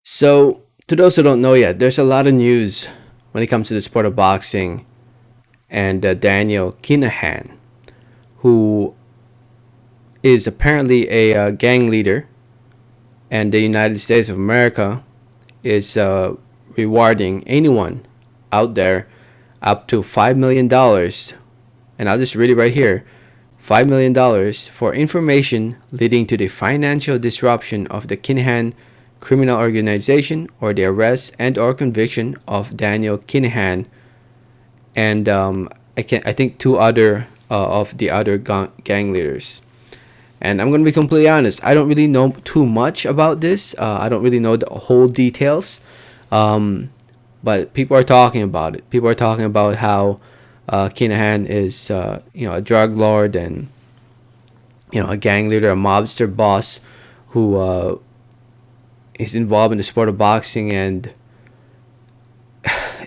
So, to those who don't know yet, there's a lot of news when it comes to the sport of boxing and Daniel Kinahan, who is apparently a gang leader, and the United States of America is rewarding anyone out there up to $5 million. And I'll just read it right here. $5 million for information leading to the financial disruption of the Kinahan criminal organization or the arrest and or conviction of Daniel Kinahan and I think two other of the other gang leaders. And I'm gonna be completely honest. I don't really know too much about this. I don't really know the whole details, um, but people are talking about it. People are talking about how Kinahan is a drug lord and a gang leader, a mobster boss who is involved in the sport of boxing, and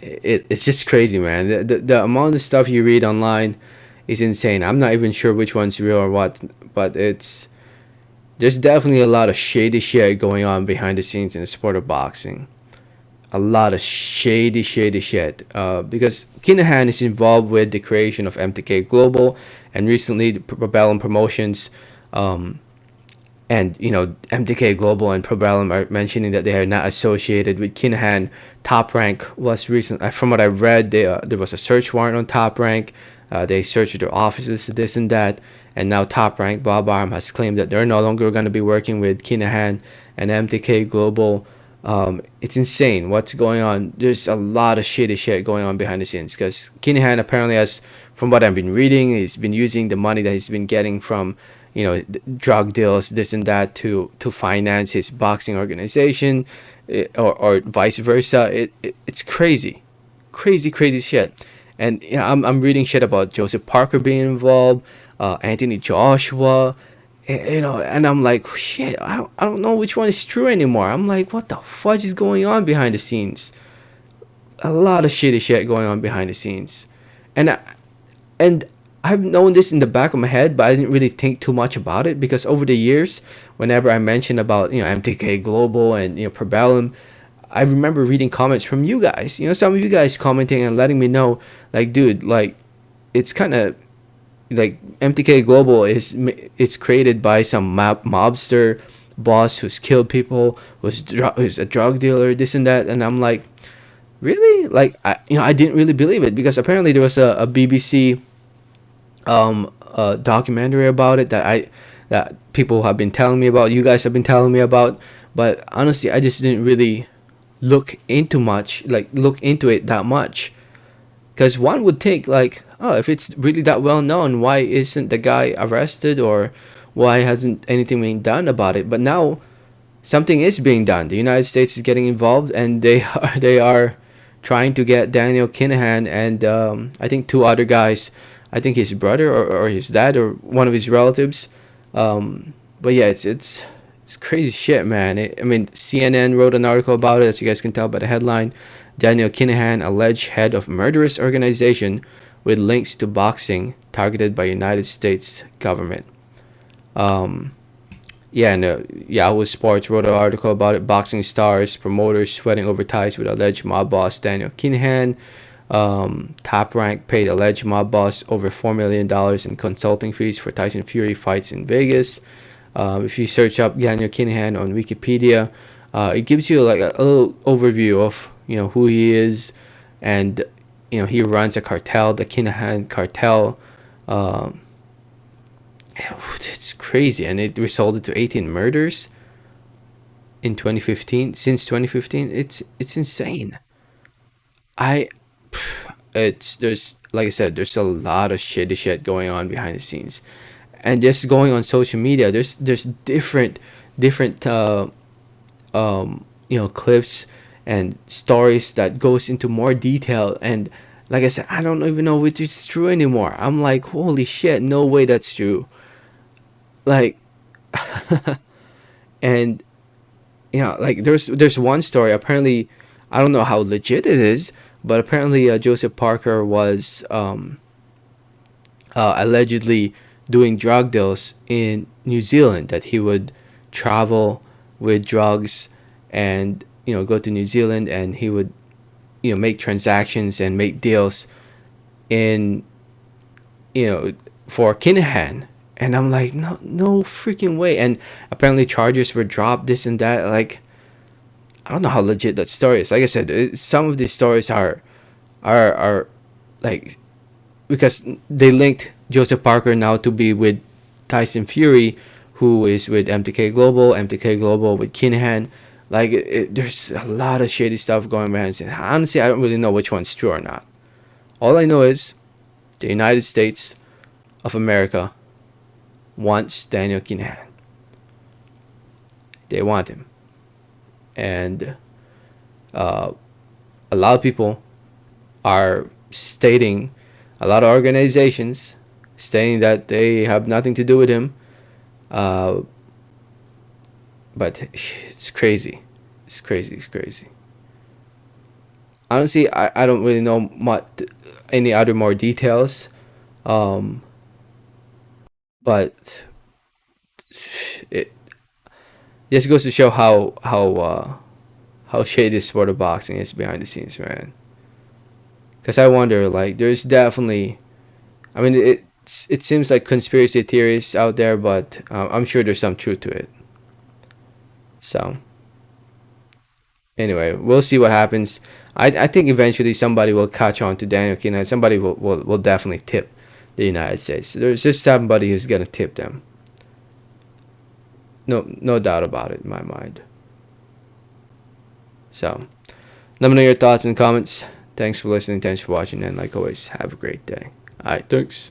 it's just crazy, man. The amount of stuff you read online is insane. I'm not even sure which one's real or what, but there's definitely a lot of shady shit going on behind the scenes in the sport of boxing. A lot of shady shit. Because Kinahan is involved with the creation of MTK Global, and recently the Propellum Promotions, and MTK Global and Probellum are mentioning that they are not associated with Kinahan. Top Rank was recent. From what I read, there was a search warrant on Top Rank. They searched their offices, this and that, and now Top Rank Bob Arm has claimed that they're no longer going to be working with Kinahan and MTK Global. It's insane what's going on. There's a lot of shitty shit going on behind the scenes because Kinahan apparently has, from what I've been reading, he's been using the money that he's been getting from drug deals, this and that, to finance his boxing organization, or vice versa. It's crazy, crazy shit. And I'm reading shit about Joseph Parker being involved, Anthony Joshua, and I'm like, shit, I don't know which one is true anymore. I'm like, what the fudge is going on behind the scenes? A lot of shitty shit going on behind the scenes, and and I've known this in the back of my head, but I didn't really think too much about it because over the years, whenever I mentioned about MTK Global and Probellum, I remember reading comments from you guys. Some of you guys commenting and letting me know, like, dude, like, it's kind of like MTK Global is it's created by some mobster boss who's killed people, who's a drug dealer, this and that, and I'm like, really? Like, I didn't really believe it because apparently there was a BBC documentary about it that people have been telling me about, you guys have been telling me about, but honestly I just didn't really look into it that much, because one would think like, oh, if it's really that well known, why isn't the guy arrested, or why hasn't anything been done about it? But now something is being done. The United States is getting involved, and they are trying to get Daniel Kinahan and I think two other guys. I think his brother or his dad or one of his relatives. But yeah, it's crazy shit, man. I mean, CNN wrote an article about it, as you guys can tell by the headline. Daniel Kinahan, alleged head of murderous organization with links to boxing, targeted by United States government. Um, yeah, and Yahoo Sports wrote an article about it. Boxing stars, promoters sweating over ties with alleged mob boss Daniel Kinahan. Top Rank paid alleged mob boss over $4 million in consulting fees for Tyson Fury fights in Vegas. If you search up Daniel Kinahan on Wikipedia, it gives you like a little overview of who he is, and he runs a cartel, the Kinahan cartel. Um, it's crazy, and it resulted to 18 murders in 2015. Since 2015, it's insane. I it's there's like I said, there's a lot of shitty shit going on behind the scenes, and just going on social media. There's different clips and stories that goes into more detail, and like I said, I don't even know which is true anymore. I'm like, holy shit, no way that's true. Like, and like there's one story. Apparently, I don't know how legit it is, but apparently Joseph Parker was allegedly doing drug deals in New Zealand. That he would travel with drugs, and go to New Zealand, and he would make transactions and make deals in for Kinahan. And I'm like, no, no freaking way. And apparently charges were dropped, this and that. Like, I don't know how legit that story is. Like I said, some of these stories are like, because they linked Joseph Parker now to be with Tyson Fury, who is with MTK Global with Kinahan. Like, there's a lot of shady stuff going behind the scenes. Honestly, I don't really know which one's true or not. All I know is the United States of America wants Daniel Kinahan. They want him. And a lot of people are stating, a lot of organizations stating that they have nothing to do with him. Uh, but it's crazy. It's crazy. It's crazy. Honestly, I don't really know much, any other more details. Um, but it just goes to show how shady sport of boxing is behind the scenes, man. Because I wonder, like, there's definitely, I mean, it seems like conspiracy theories out there, but I'm sure there's some truth to it. So anyway, we'll see what happens. I think eventually somebody will catch on to Daniel Kinahan. Somebody will definitely tip the United States. There's just somebody who's gonna tip them. No doubt about it in my mind. So let me know your thoughts and comments. Thanks for listening. Thanks for watching. And like always, have a great day. All right. Thanks.